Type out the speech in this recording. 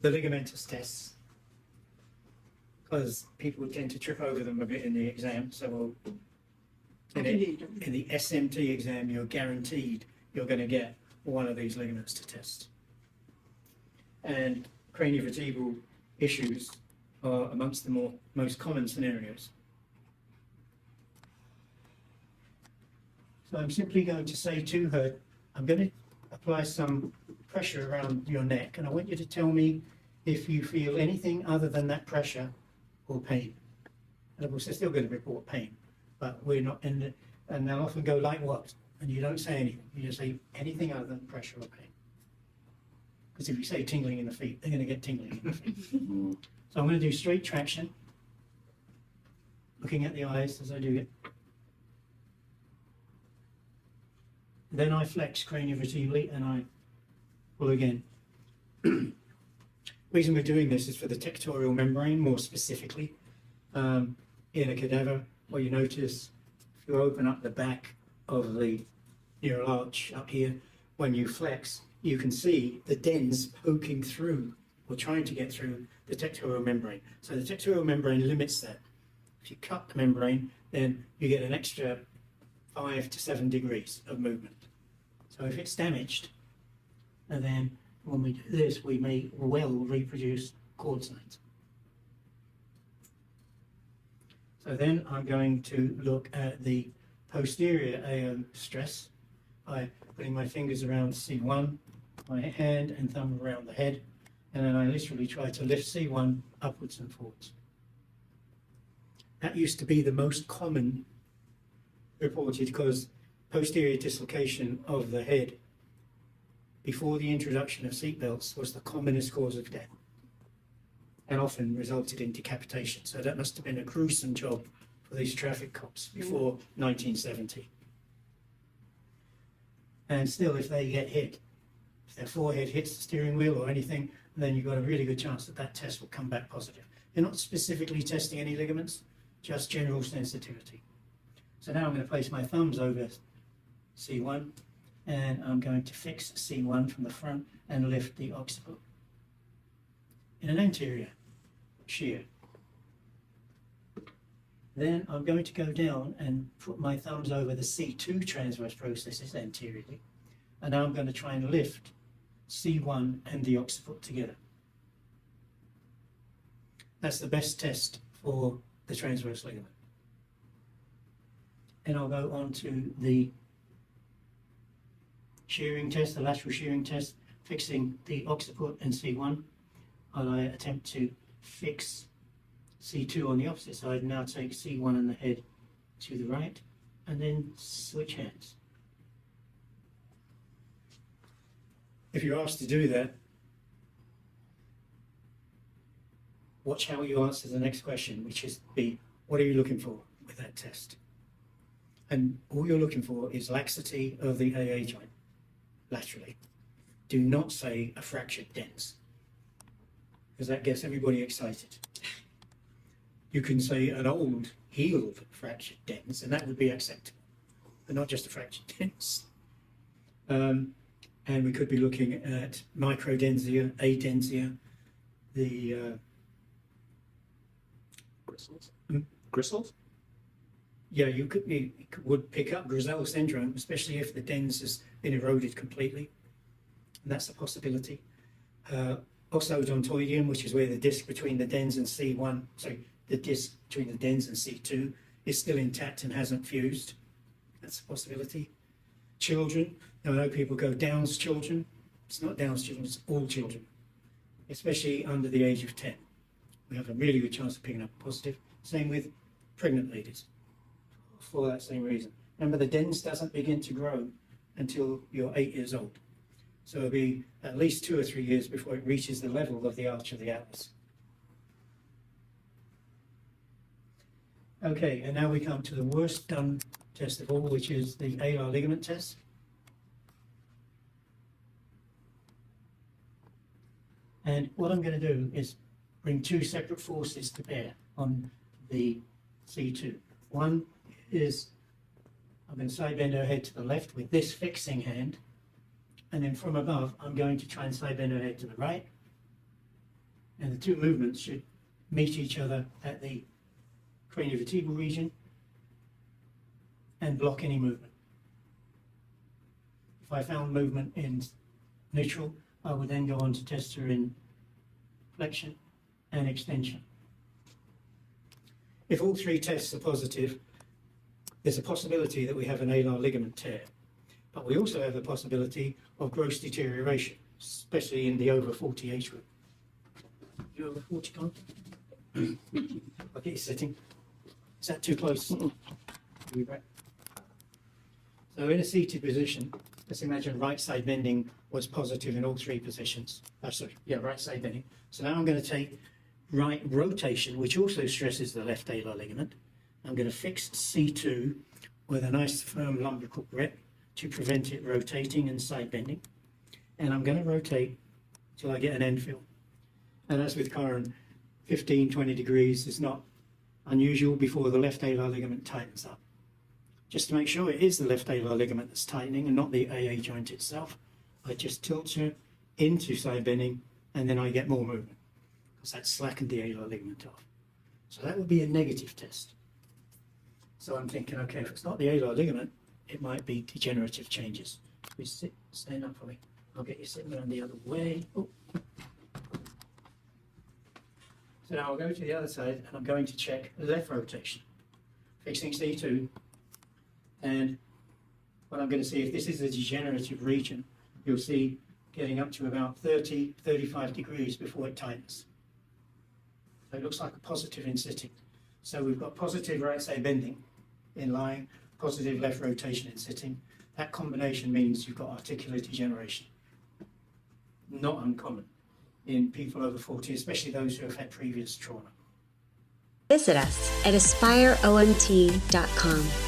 the ligamentous tests, because people tend to trip over them a bit in the exam. So in the SMT exam, you're guaranteed you're going to get one of these ligaments to test. And craniovertebral issues are amongst the most common scenarios. So I'm simply going to say to her, I'm going to apply some pressure around your neck, and I want you to tell me if you feel anything other than that pressure or pain. And of course, they're still going to report pain, but we're not in the, and they'll often go like what? And you don't say anything. You just say anything other than pressure or pain. Because if you say tingling in the feet, they're going to get tingling in the feet. So I'm going to do straight traction, looking at the eyes as I do it. Then I flex craniovertebrally and I pull again. Reason we're doing this is for the tectorial membrane, more specifically. In a cadaver, what you notice, if you open up the back of the neural arch up here, when you flex, you can see the dens poking through or trying to get through the tectorial membrane. So the tectorial membrane limits that. If you cut the membrane, then you get an extra 5 to 7 degrees of movement. So if it's damaged, and then when we do this, we may well reproduce cord signs. So then I'm going to look at the posterior AO stress by putting my fingers around C1, my hand and thumb around the head, and then I literally try to lift C1 upwards and forwards. That used to be the most common reported because posterior dislocation of the head before the introduction of seatbelts was the commonest cause of death and often resulted in decapitation. So that must have been a gruesome job for these traffic cops before 1970. And still, if they get hit, if their forehead hits the steering wheel or anything, then you've got a really good chance that that test will come back positive. You're not specifically testing any ligaments, just general sensitivity. So now I'm going to place my thumbs over C1 and I'm going to fix C1 from the front and lift the occiput in an anterior shear. Then I'm going to go down and put my thumbs over the C2 transverse processes anteriorly, and now I'm going to try and lift C1 and the occiput together. That's the best test for the transverse ligament. And I'll go on to the shearing test, the lateral shearing test, fixing the occiput and C1. I attempt to fix C2 on the opposite side, now take C1 and the head to the right, and then switch hands. If you're asked to do that, watch how you answer the next question, which is what are you looking for with that test? And all you're looking for is laxity of the AA joint, laterally. Do not say a fractured dens, because that gets everybody excited. You can say an old, healed fractured dens, and that would be acceptable, but not just a fractured dens. And we could be looking at microdensia, adensia, the gristles. Gristles? Yeah, you would pick up Grisel syndrome, especially if the dens has been eroded completely, and that's a possibility. Ossodontoideum, which is where the disc between the dens and C1, sorry, the disc between the dens and C2 is still intact and hasn't fused. That's a possibility. Children, now I know people go Down's children. It's not Down's children, it's all children, especially under the age of 10. We have a really good chance of picking up positive. Same with pregnant ladies, for that same reason. Remember, the dens doesn't begin to grow until you're 8 years old. So it'll be at least 2 or 3 years before it reaches the level of the arch of the atlas. Okay, and now we come to the worst done test of all, which is the alar ligament test. And what I'm going to do is bring 2 separate forces to bear on the C2. One is I'm going to side bend her head to the left with this fixing hand, and then from above I'm going to try and side bend her head to the right, And the two movements should meet each other at the craniovertebral region and block any movement. If I found movement in neutral, I would then go on to test her in flexion and extension. If all three tests are positive, there's a possibility that we have an alar ligament tear, but we also have the possibility of gross deterioration, especially in the over 40 age group. You over 40, Con? I'll get you sitting. Is that too close? Be back. So in a seated position, let's imagine right side bending was positive in all three positions. Right side bending. So now I'm going to take right rotation, which also stresses the left alar ligament. I'm going to fix C2 with a nice firm lumbrical grip to prevent it rotating and side bending. And I'm going to rotate till I get an end feel. And as with Karen, 15, 20 degrees is not unusual before the left alar ligament tightens up. Just to make sure it is the left alar ligament that's tightening and not the AA joint itself, I just tilt her into side bending and then I get more movement because that's slackened the alar ligament off. So that would be a negative test. So I'm thinking, okay, if it's not the alar ligament, it might be degenerative changes. We stand up for me. I'll get you sitting around the other way. Oh. So now I'll go to the other side and I'm going to check left rotation, fixing C2. And what I'm going to see, if this is a degenerative region, you'll see getting up to about 30, 35 degrees before it tightens. So it looks like a positive in sitting. So we've got positive right side bending in lying, positive left rotation in sitting. That combination means you've got articular degeneration. Not uncommon in people over 40, especially those who have had previous trauma. Visit us at ASPIREOMT.com.